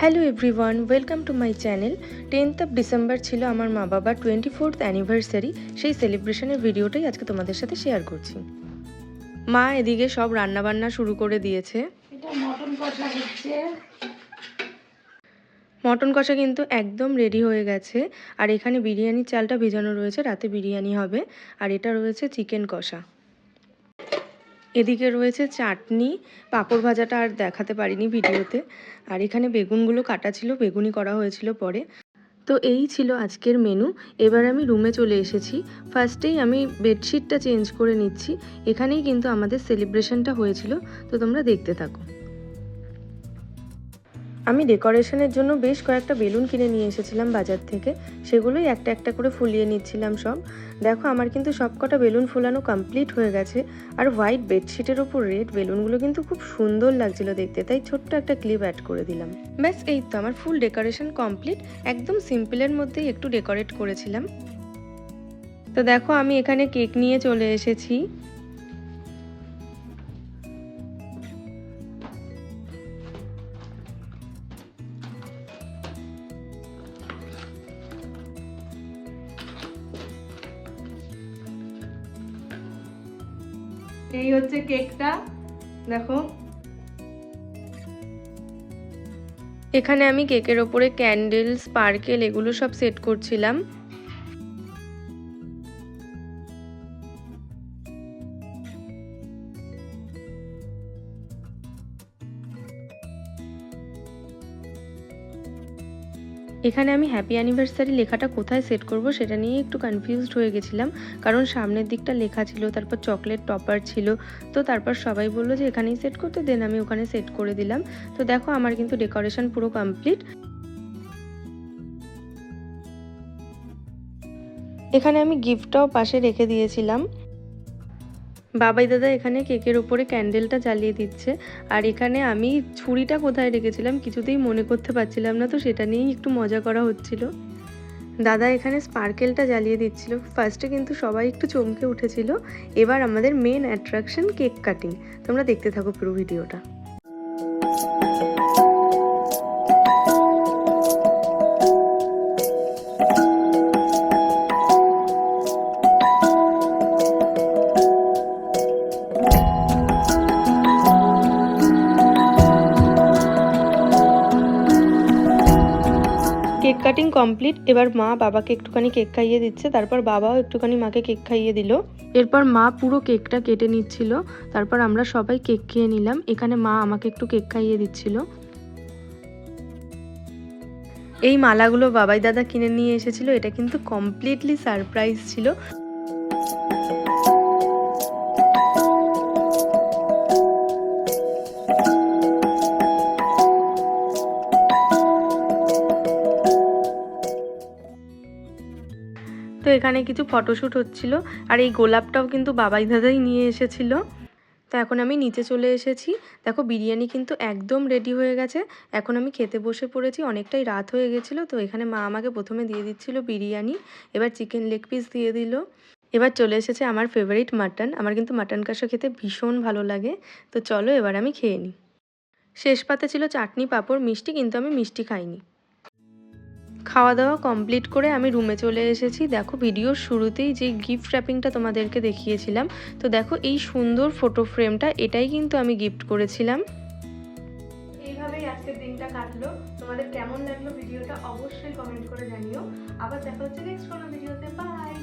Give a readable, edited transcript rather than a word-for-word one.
Hello everyone, welcome to my channel. 10th of December ছিল আমার মা বাবার 24th অ্যানিভার্সারি। সেই সেলিব্রেশনের ভিডিওটাই আজকে তোমাদের সাথে শেয়ার করছি। মা এদিকে সব রান্নাবান্না শুরু করে দিয়েছে। মটন কষা কিন্তু একদম রেডি হয়ে গেছে। আর এখানে বিরিয়ানির চালটা ভেজানো রয়েছে, রাতে বিরিয়ানি হবে। আর এটা রয়েছে চিকেন কষা। এদিকে রয়েছে চাটনি, পাঁপড় ভাজাটা আর দেখাতে পারিনি ভিডিওতে। আর এখানে বেগুনগুলো কাটা ছিল, বেগুনি করা হয়েছিল পরে। তো এই ছিল আজকের মেনু। এবার আমি রুমে চলে এসেছি। ফার্স্টেই আমি বেডশিটটা চেঞ্জ করে নিচ্ছি। এখানেই কিন্তু আমাদের সেলিব্রেশনটা হয়েছিল, তো তোমরা দেখতে থাকো। আমি ডেকোরেশনের জন্য বেশ কয়েকটা বেলুন কিনে নিয়ে এসেছিলাম বাজার থেকে। সেগুলোই একটা একটা করে ফুলিয়ে নিচ্ছিলাম সব। দেখো আমার কিন্তু সব কটা বেলুন ফুলানো কমপ্লিট হয়ে গেছে। আর হোয়াইট বেডশিটের ওপর রেড বেলুনগুলো কিন্তু খুব সুন্দর লাগছিল দেখতে, তাই ছোট্ট একটা ক্লিপ অ্যাড করে দিলাম। ব্যাস এই তো আমার ফুল ডেকোরেশন কমপ্লিট। একদম সিম্পলের মধ্যেই একটু ডেকোরেট করেছিলাম। তো দেখো আমি এখানে কেক নিয়ে চলে এসেছি। এই হচ্ছে কেকটা, দেখো। এখানে আমি কেকের ওপরে ক্যান্ডেল, স্পার্কেল এগুলো সব সেট করছিলাম। এখানে আমি হ্যাপি অ্যানিভার্সারি লেখাটা কোথায় সেট করব সেটা নিয়ে একটু কনফিউজড হয়ে গেছিলাম, কারণ সামনের দিকটা লেখা ছিল, তারপর চকলেট টপার ছিল। তো তারপর সবাই বললো যে এখানেই সেট করতে, দেন আমি ওখানে সেট করে দিলাম। তো দেখো আমার কিন্তু ডেকোরেশন পুরো কমপ্লিট। এখানে আমি গিফটটাও পাশে রেখে দিয়েছিলাম। বাবাই দাদা এখানে কেকের উপরে ক্যান্ডেলটা জ্বালিয়ে দিচ্ছে। আর এখানে আমি ছুরিটা কোথায় রেখেছিলাম কিছুতেই মনে করতে পারছিলাম না, তো সেটা নিয়েই একটু মজা করা হচ্ছিল। দাদা এখানে স্পার্কেলটা জ্বালিয়ে দিচ্ছিল। ফার্স্টে কিন্তু সবাই একটু চমকে উঠেছিল। এবার আমাদের মেন অ্যাট্রাকশন কেক কাটিং। তোমরা দেখতে থাকো পুরো ভিডিওটা। Cake cutting complete. এবার মা বাবাকে একটুখানি কেক খাইয়ে দিচ্ছে, তারপর বাবাও একটুখানি মাকে কেক খাইয়ে দিল। এরপর মা পুরো কেকটা কেটে নিচ্ছিল, তারপর আমরা সবাই কেক খেয়ে নিলাম। এখানে মা আমাকে একটু কেক খাইয়ে দিচ্ছিল। এই মালাগুলো বাবাই দাদা কিনে নিয়ে এসেছিল, এটা কিন্তু কমপ্লিটলি সারপ্রাইজ ছিল। তো এখানে কিছু ফটোশ্যুট হচ্ছিল। আর এই গোলাপটাও কিন্তু বাবাই দাদাই নিয়ে এসেছিল। তো এখন আমি নিচে চলে এসেছি। দেখো বিরিয়ানি কিন্তু একদম রেডি হয়ে গেছে। এখন আমি খেতে বসে পড়েছি, অনেকটাই রাত হয়ে গেছিলো। তো এখানে মা আমাকে প্রথমে দিয়ে দিচ্ছিল বিরিয়ানি, এবার চিকেন লেগ পিস দিয়ে দিল। এবার চলে এসেছে আমার ফেভারিট মাটন। আমার কিন্তু মাটন কষা খেতে ভীষণ ভালো লাগে। তো চলো এবার আমি খেয়ে নিই। শেষ পাতে ছিল চাটনি, পাঁপড়, মিষ্টি, কিন্তু আমি মিষ্টি খাইনি। খাওয়া দাওয়া কমপ্লিট করে আমি রুমে চলে এসেছি। দেখো ভিডিওর শুরুতেই যে গিফট র্যাপিংটা তোমাদেরকে দেখিয়েছিলাম, তো দেখো এই সুন্দর ফটো ফ্রেমটা, এটাই কিন্তু আমি গিফট করেছিলাম। এইভাবেই আজকের দিনটা কাটলো। তোমাদের কেমন লাগলো ভিডিওটা অবশ্যই কমেন্ট করে জানিও। আবার দেখা হচ্ছে নেক্সট কোনো ভিডিওতে। বাই।